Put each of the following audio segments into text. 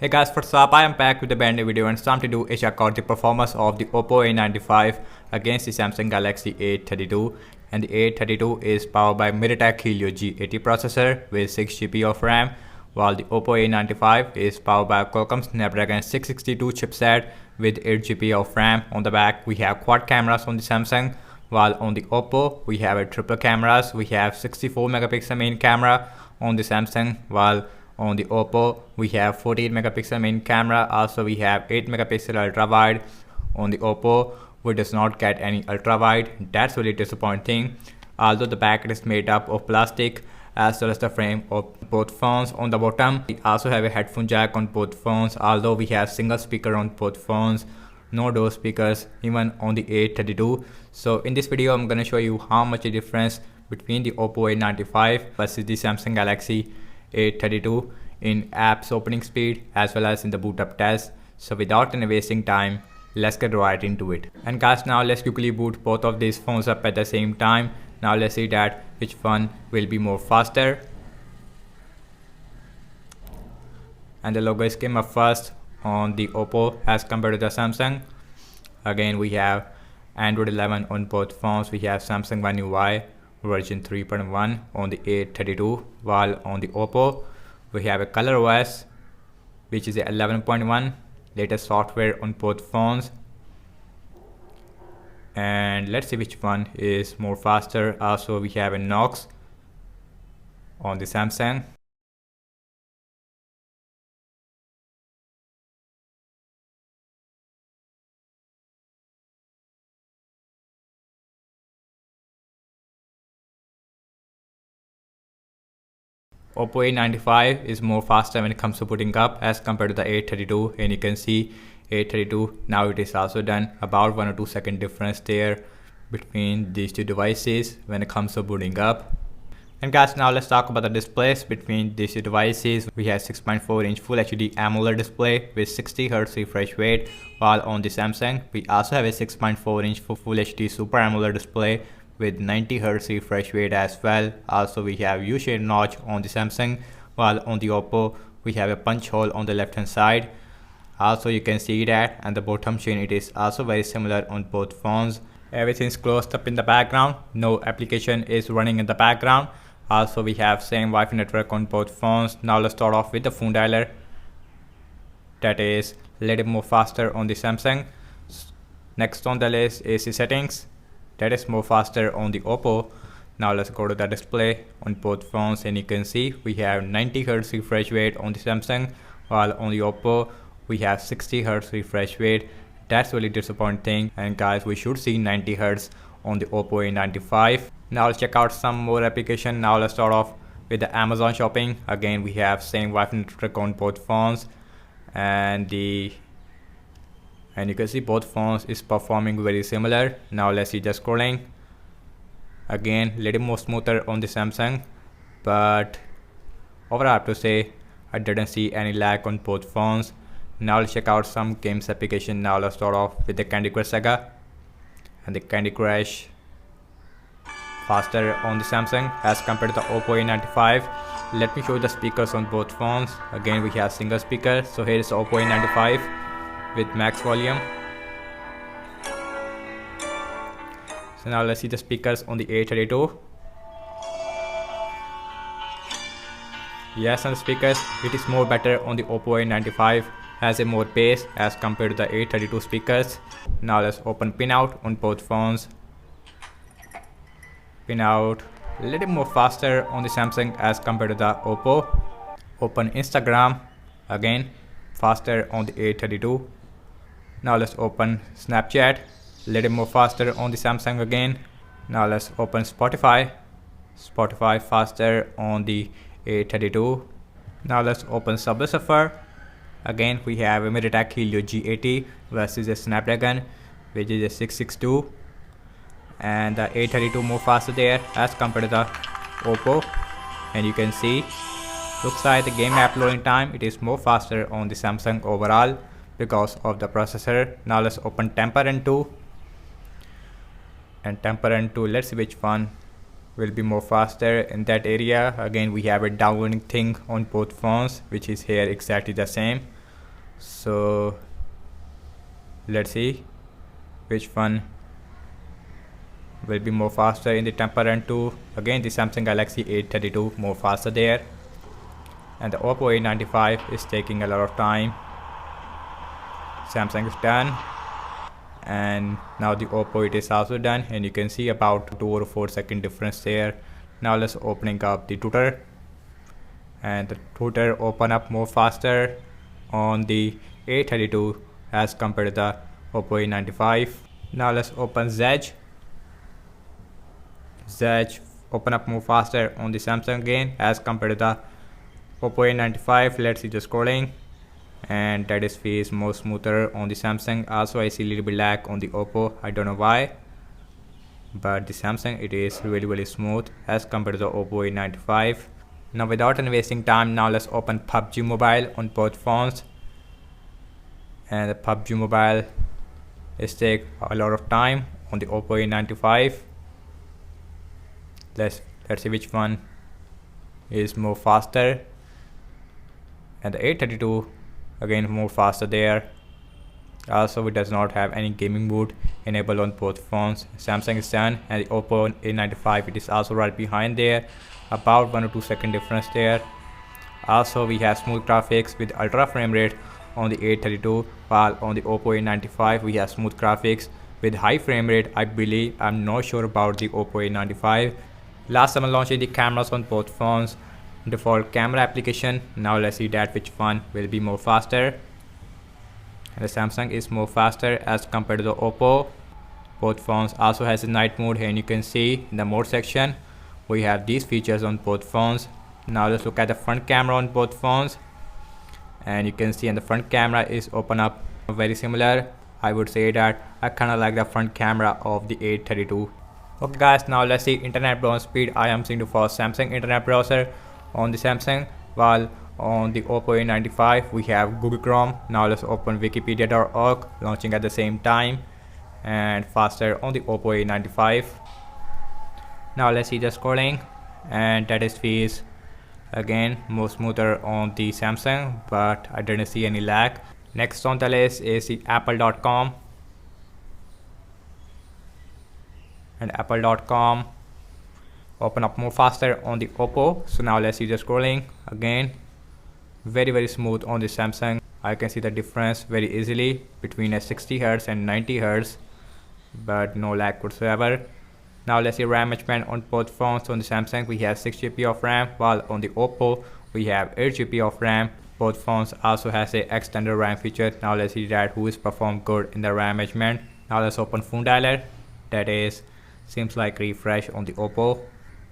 Hey guys, what's up? I am back with a brand new video and it's time to do is check out the performance of the Oppo A95 against the Samsung Galaxy A32. And the A32 is powered by Mediatek Helio G80 processor with 6GB of RAM, while the Oppo A95 is powered by Qualcomm Snapdragon 662 chipset with 8GB of RAM. On the back we have quad cameras on the Samsung, while on the Oppo we have a triple cameras. We have 64 megapixel main camera on the Samsung, while on the Oppo we have 48 megapixel main camera. Also we have 8 megapixel ultra wide. On the Oppo we does not get any ultra wide. That's really disappointing. Although the back is made up of plastic as well as the frame of both phones. On the bottom we also have a headphone jack on both phones, although we have single speaker on both phones. No dual speakers even on the A32. So in this video I'm gonna show you how much the difference between the Oppo A95 versus the Samsung Galaxy A32 in apps opening speed as well as in the boot up test. So without any wasting time, let's get right into it. And guys, now let's quickly boot both of these phones up at the same time. Now let's see that which one will be more faster. And the logo is came up first on the Oppo as compared to the Samsung. Again we have Android 11 on both phones. We have Samsung One UI version 3.1 on the A32, while on the Oppo we have a Color OS which is a 11.1 latest software on both phones. And let's see which one is more faster. Also we have a Knox on the Samsung. Oppo A95 is more faster when it comes to booting up as compared to the A32, and you can see A32 now it is also done. About 1 or 2 second difference there between these two devices when it comes to booting up. And guys, now let's talk about the displays between these two devices. We have 6.4 inch Full HD AMOLED display with 60Hz refresh rate, while on the Samsung we also have a 6.4 inch Full HD Super AMOLED display with 90Hz refresh rate as well. Also we have U-shaped notch on the Samsung, while on the Oppo we have a punch hole on the left hand side. Also you can see that, and the bottom chain it is also very similar on both phones. Everything's closed up in the background, no application is running in the background. Also we have same Wi-Fi network on both phones. Now let's start off with the phone dialer. That is a little more faster on the Samsung. Next on the list is the settings. That is more faster on the Oppo. Now let's go to the display on both phones, and you can see we have 90Hz refresh rate on the Samsung, while on the Oppo we have 60Hz refresh rate. That's really disappointing, and guys, we should see 90Hz on the Oppo A95. Now let's check out some more application. Now let's start off with the Amazon shopping. Again we have same Wi-Fi network on both phones, and you can see both phones is performing very similar. Now let's see the scrolling. Again little more smoother on the Samsung, but overall I have to say I didn't see any lag on both phones. Now let's check out some games application. Now let's start off with the Candy Crush Saga, and the Candy Crush faster on the Samsung as compared to the Oppo A95. Let me show you the speakers on both phones. Again we have single speaker, so here is the Oppo A95 with max volume. So now let's see the speakers on the A32. Yes, on the speakers it is more better on the Oppo A95, has a more bass as compared to the A32 speakers. Now let's open pinout on both phones. Pinout a little more faster on the Samsung as compared to the Oppo. Open Instagram, again faster on the A32. Now let's open Snapchat, a little more faster on the Samsung again. Now let's open Spotify faster on the A32. Now let's open Subway Surfer. Again we have a Mediatek Helio G80 versus a Snapdragon which is a 662, and the A32 more faster there as compared to the Oppo. And you can see looks like the game app loading time it is more faster on the Samsung overall because of the processor. Now let's open Temper 2, and Temper 2, let's see which one will be more faster in that area. Again we have a downloading thing on both phones which is here exactly the same. So let's see which one will be more faster in the temperament 2. Again, the Samsung Galaxy A32 more faster there, and the Oppo A95 is taking a lot of time. Samsung is done, and now the Oppo it is also done, and you can see about 2 or 4 second difference there. Now let's opening up the Twitter, and the Twitter open up more faster on the A32 as compared to the Oppo A95. Now let's open Zedge. Zedge open up more faster on the Samsung again as compared to the Oppo A95. Let's see the scrolling, and that is feels more smoother on the Samsung. Also I see a little bit lag on the Oppo, I don't know why, but the Samsung it is really smooth as compared to the Oppo A95. Now without any wasting time, now let's open PUBG Mobile on both phones, and the PUBG Mobile is take a lot of time on the Oppo A95. Let's see which one is more faster, and the A32 again more faster there. Also it does not have any gaming mode enabled on both phones. Samsung is done, and the Oppo A95 it is also right behind there, about 1 or 2 second difference there. Also we have smooth graphics with ultra frame rate on the A32, while on the Oppo A95 we have smooth graphics with high frame rate. I believe, I'm not sure about the Oppo A95. Last summer launching the cameras on both phones, default camera application. Now let's see that which one will be more faster. And the Samsung is more faster as compared to the Oppo. Both phones also has a night mode, and you can see in the mode section we have these features on both phones. Now let's look at the front camera on both phones, and you can see in the front camera is open up very similar. I would say that I kinda like the front camera of the A32. Okay guys, now let's see internet browser speed. I am seeing the first Samsung internet browser on the Samsung, while on the Oppo A95 we have Google Chrome. Now let's open wikipedia.org, launching at the same time, and faster on the Oppo A95. Now let's see the scrolling, and that is feels again more smoother on the Samsung, but I didn't see any lag. Next on the list is the apple.com, and apple.com open up more faster on the Oppo. So now let's see the scrolling again, very smooth on the Samsung. I can see the difference very easily between a 60 Hz and 90 Hz, but no lag whatsoever. Now let's see RAM management on both phones. On the Samsung we have 6 GB of RAM, while on the Oppo we have 8 GB of RAM. Both phones also has a extended RAM feature. Now let's see that who is performed good in the RAM management. Now let's open phone dialer, that is seems like refresh on the Oppo.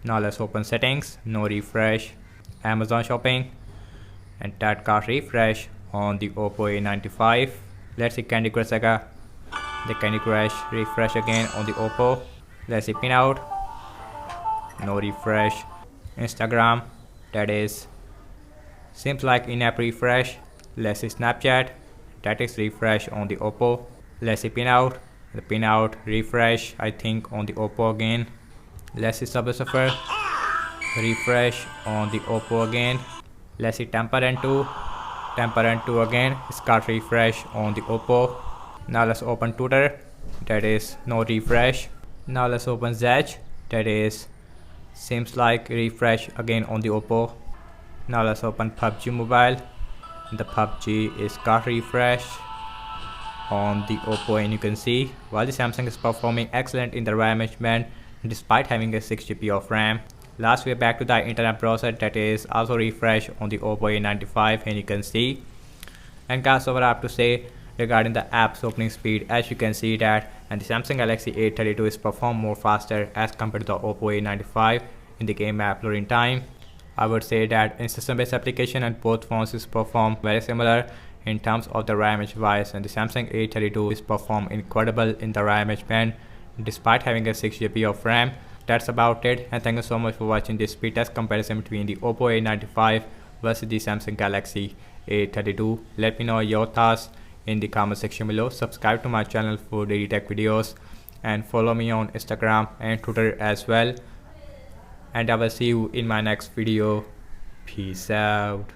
Now let's open settings, no refresh. Amazon shopping, and that got refresh on the Oppo A95. Let's see Candy Crush Saga, the Candy Crush refresh again on the Oppo. Let's see Pinout, no refresh. Instagram, that is seems like in-app refresh. Let's see Snapchat, that is refresh on the Oppo. Let's see Pinout, the Pinout refresh I think on the Oppo again. Let's see Subway Surfer, refresh on the Oppo again. Let's see Temperament 2 again, it's got refresh on the Oppo. Now let's open Twitter, that is no refresh. Now let's open Zedge, that is seems like refresh again on the Oppo. Now let's open PUBG Mobile, the PUBG is got refresh on the Oppo, and you can see while the Samsung is performing excellent in the RAM management despite having a 6 GB of RAM. Last we are back to the internet browser, that is also refresh on the Oppo A95, and you can see. And guys, so what I have to say regarding the app's opening speed, as you can see that, and the Samsung Galaxy A32 is performed more faster as compared to the Oppo A95 in the game app loading time. I would say that in system-based application and both phones is performed very similar in terms of the RAM wise, and the Samsung A32 is performed incredible in the RAM management despite having a 6 GB of RAM. That's about it, and thank you so much for watching this speed test comparison between the Oppo A95 versus the Samsung Galaxy A32. Let me know your thoughts in the comment section below. Subscribe to my channel for daily tech videos, and follow me on Instagram and Twitter as well. And I will see you in my next video. Peace out.